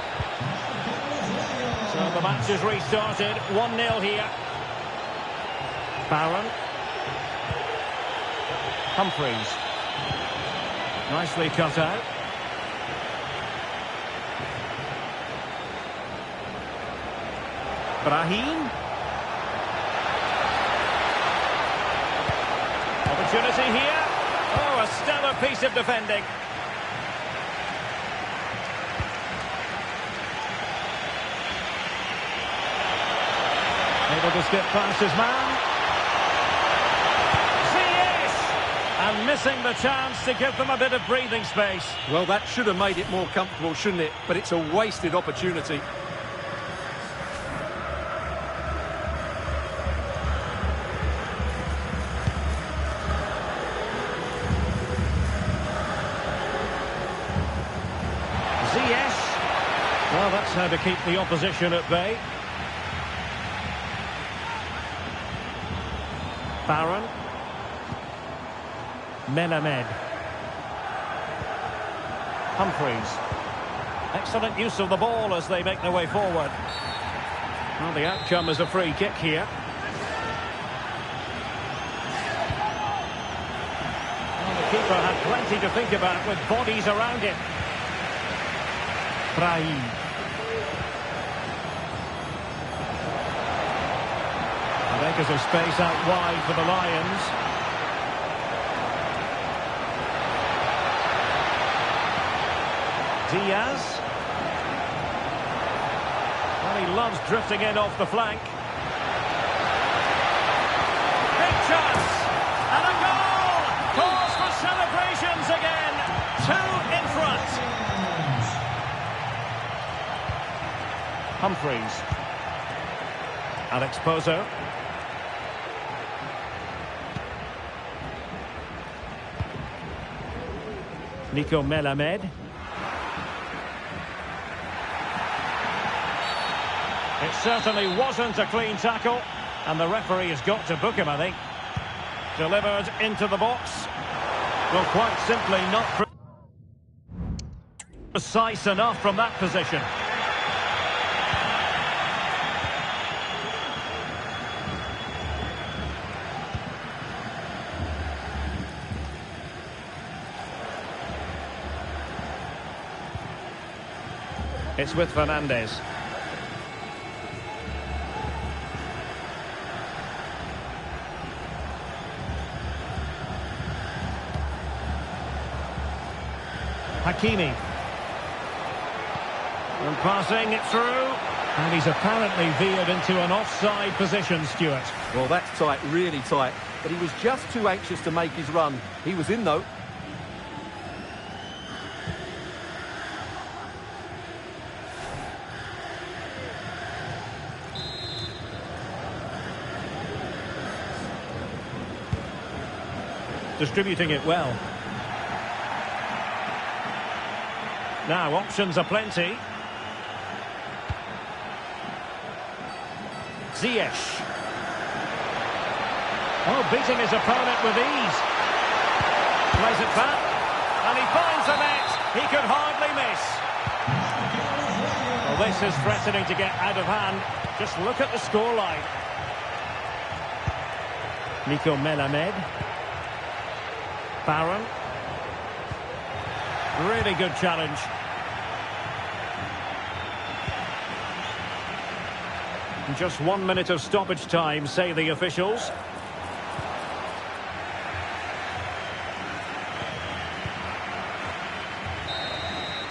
So the match is restarted. 1-0 here. Barron. Humphreys. Nicely cut out. Brahim. Opportunity here. Oh, a stellar piece of defending. Able to skip past his man. And missing the chance to give them a bit of breathing space. Well, that should have made it more comfortable, shouldn't it? But it's a wasted opportunity. Ziyech. Well, that's how to keep the opposition at bay. Barron. Melamed. Humphreys. Excellent use of the ball as they make their way forward. Well, the outcome is a free kick here. Well, the keeper had plenty to think about with bodies around him. Brahim. I think there's a space out wide for the Lions. Diaz. Well, he loves drifting in off the flank. Big chance. And a goal! Cause for celebrations again. 2 in front. Humphreys. Alex Pozo. Nico Melamed. It certainly wasn't a clean tackle, and the referee has got to book him, I think. Delivered into the box. Well, quite simply not precise enough from that position. It's with Fernandez. Hakimi. And passing it through. And he's apparently veered into an offside position, Stuart. Well, that's tight, really tight. But he was just too anxious to make his run. He was in, though. Distributing it well. Now, options are plenty. Ziyech. Oh, beating his opponent with ease. Plays it back. And he finds the net. He could hardly miss. Well, this is threatening to get out of hand. Just look at the scoreline. Nico Melamed. Barron. Really good challenge. Just 1 minute of stoppage time, say the officials.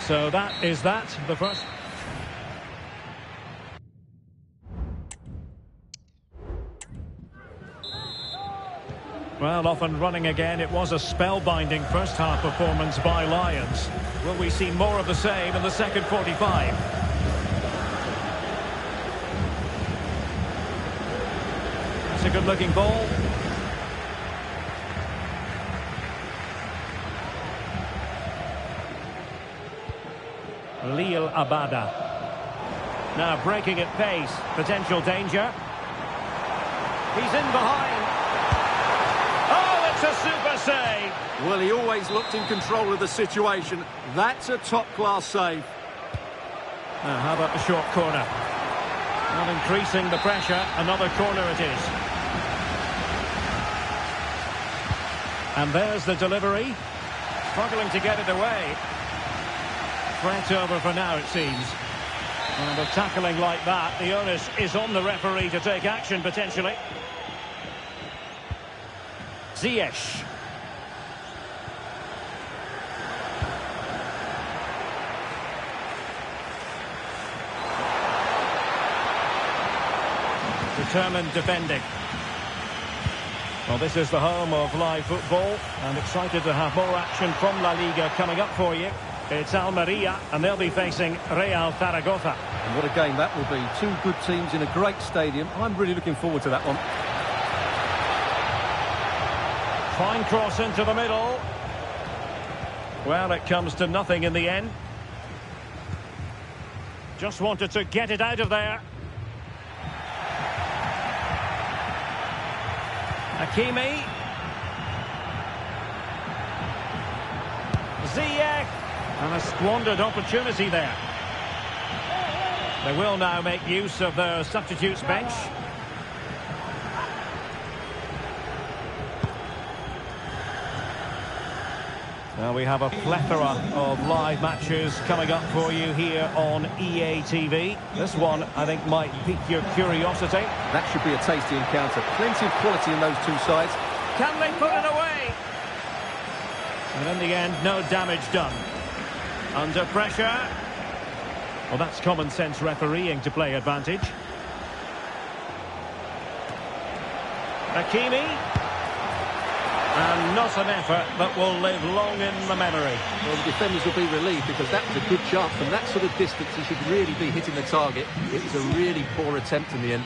So that is that, the first. Well, off and running again. It was a spellbinding first half performance by Lions. Will we see more of the same in the second 45? That's a good-looking ball. Lille Abada. Now breaking at pace. Potential danger. He's in behind. Oh, it's a super save. Well, he always looked in control of the situation. That's a top-class save. Now, how about the short corner? Not increasing the pressure. Another corner it is. And there's the delivery. Struggling to get it away. Threat over for now, it seems. And with tackling like that, the onus is on the referee to take action, potentially. Ziyech. Determined defending. Well, this is the home of live football, and excited to have more action from La Liga coming up for you. It's Almeria, and they'll be facing Real Zaragoza. And what a game that will be. Two good teams in a great stadium. I'm really looking forward to that one. Fine cross into the middle. Well, it comes to nothing in the end. Just wanted to get it out of there. Hakimi. Ziyech. And a squandered opportunity there. They will now make use of their substitutes bench. Now we have a plethora of live matches coming up for you here on EA TV. This one, I think, might pique your curiosity. That should be a tasty encounter. Plenty of quality in those two sides. Can they put it away? And in the end, no damage done. Under pressure. Well, that's common sense refereeing to play advantage. Hakimi. And not an effort that will live long in the memory. Well, the defenders will be relieved because that was a good chance. From that sort of distance, he should really be hitting the target. It was a really poor attempt in the end.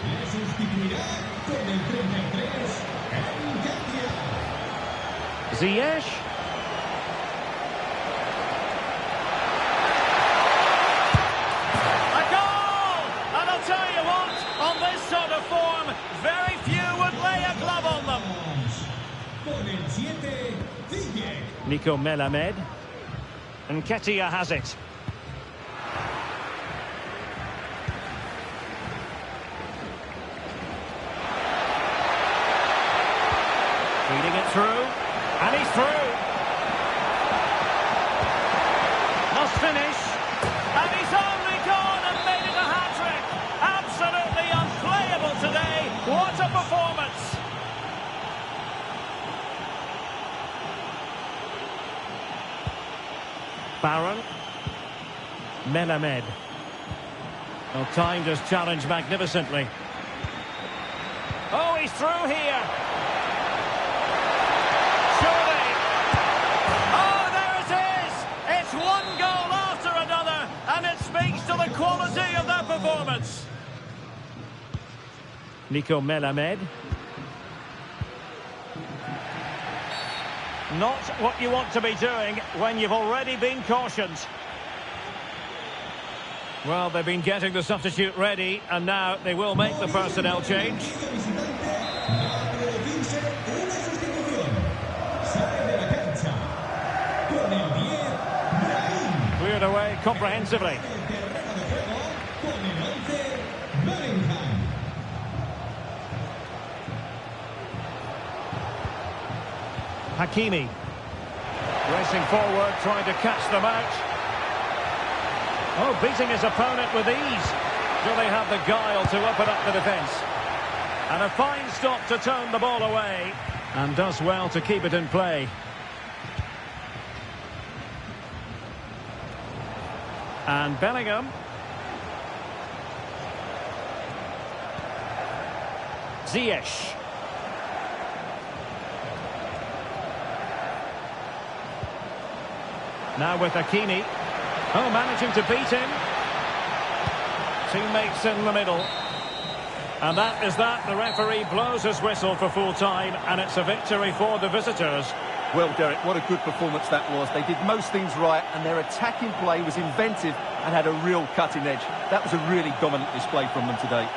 Ziyech. A goal! And I'll tell you what, on this sort of form, very few would lay a glove on them. Nico Melamed. And Ketia has it. Feeding it through. And he's through. Must finish. And he's only gone and made it a hat-trick. Absolutely unplayable today. What a performance. Barron. Melamed. Well, timed his challenge magnificently. Oh, he's through here. Surely. Oh, there it is. It's one goal after another, and it speaks to the quality of that performance. Nico Melamed. Not what you want to be doing when you've already been cautioned. Well, they've been getting the substitute ready, and now they will make the personnel change. Cleared away comprehensively. Hakimi. Racing forward, trying to catch them out. Oh, beating his opponent with ease. Do they have the guile to open up the defence? And a fine stop to turn the ball away. And does well to keep it in play. And Bellingham. Ziyech. Now with Hakimi. Oh, managing to beat him. Teammates in the middle. And that is that. The referee blows his whistle for full time, and it's a victory for the visitors. Well, Derek, what a good performance that was. They did most things right, and their attacking play was inventive and had a real cutting edge. That was a really dominant display from them today.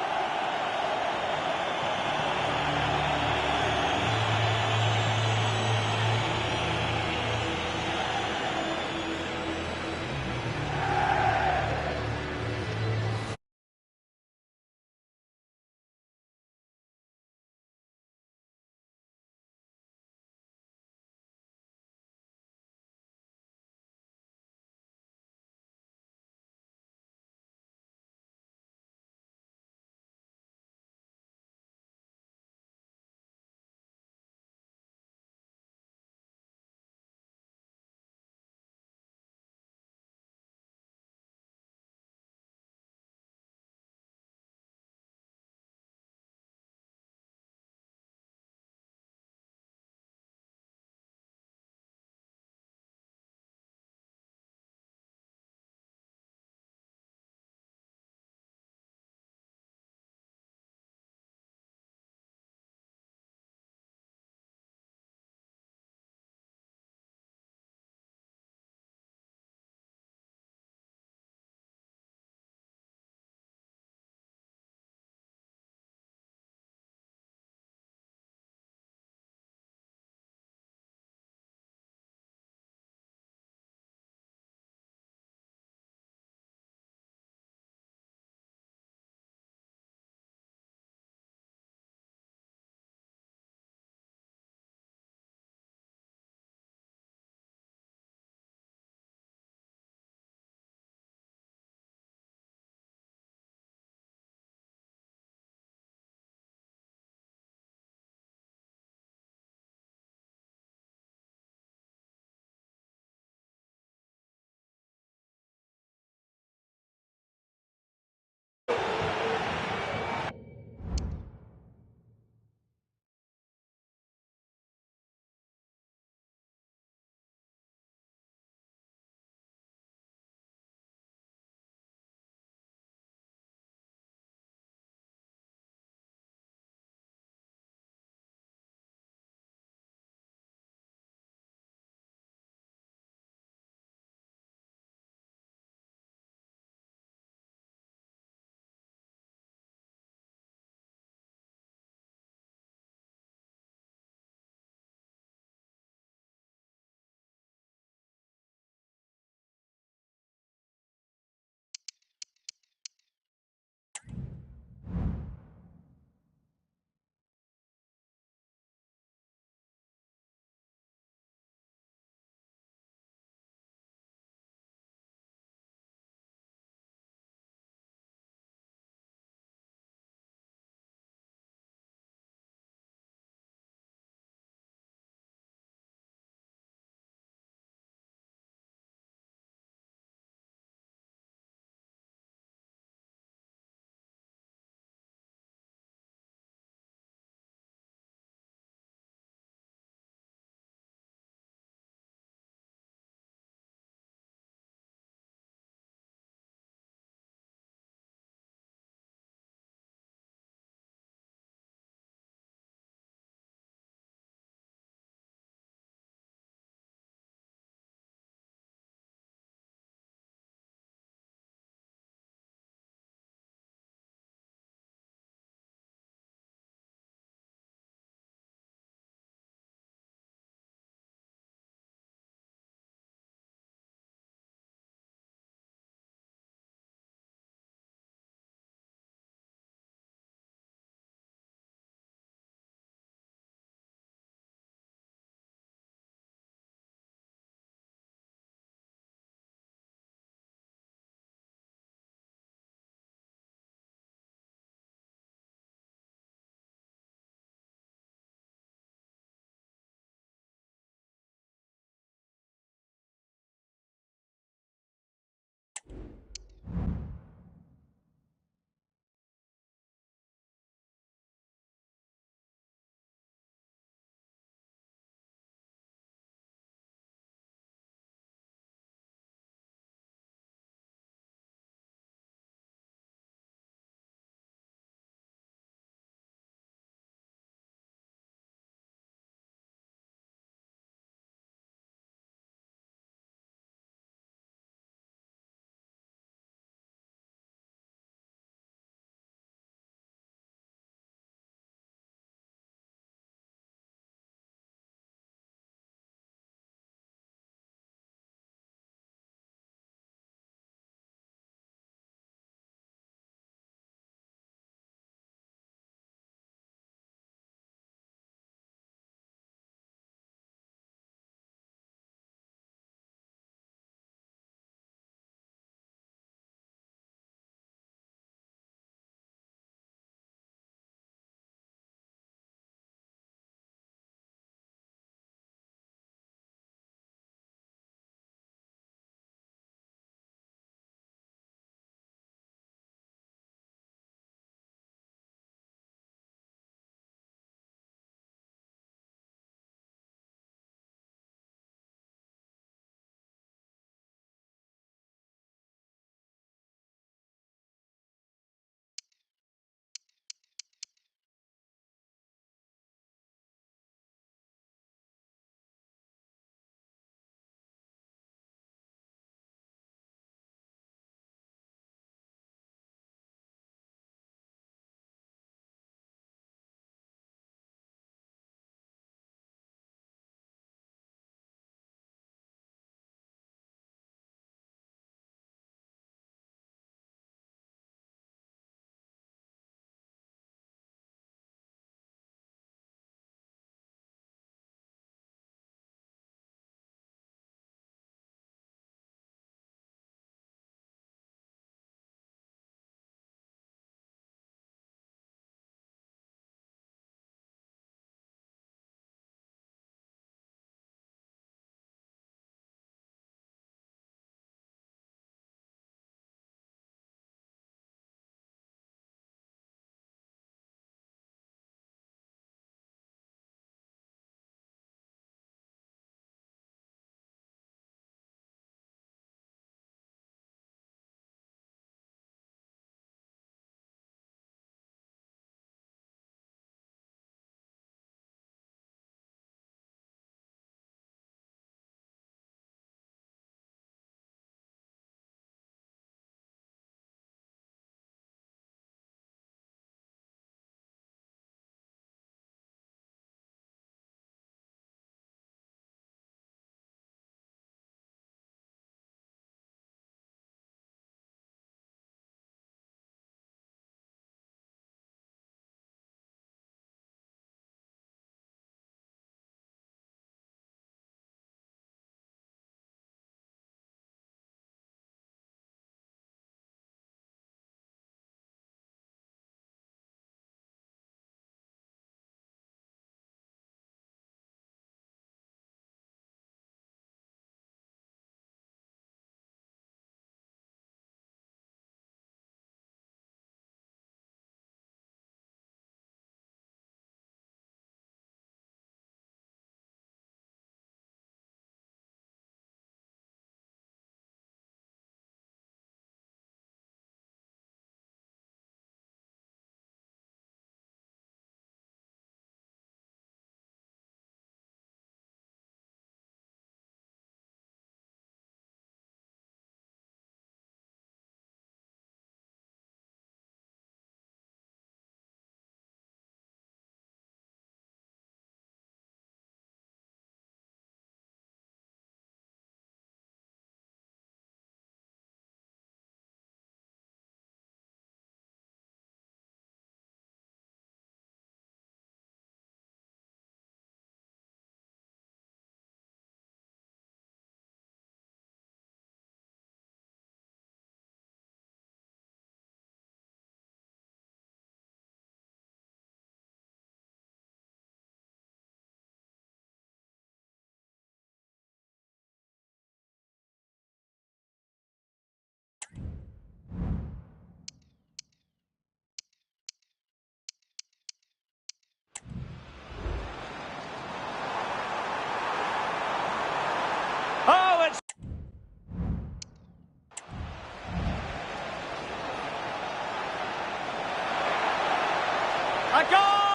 A goal!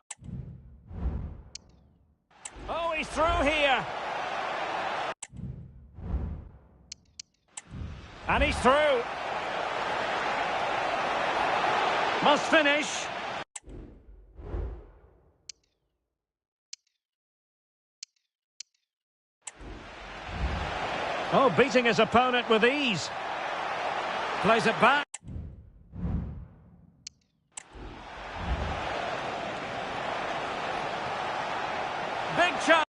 Oh, he's through here. And he's through. Must finish. Oh, beating his opponent with ease. Plays it back. Big chance.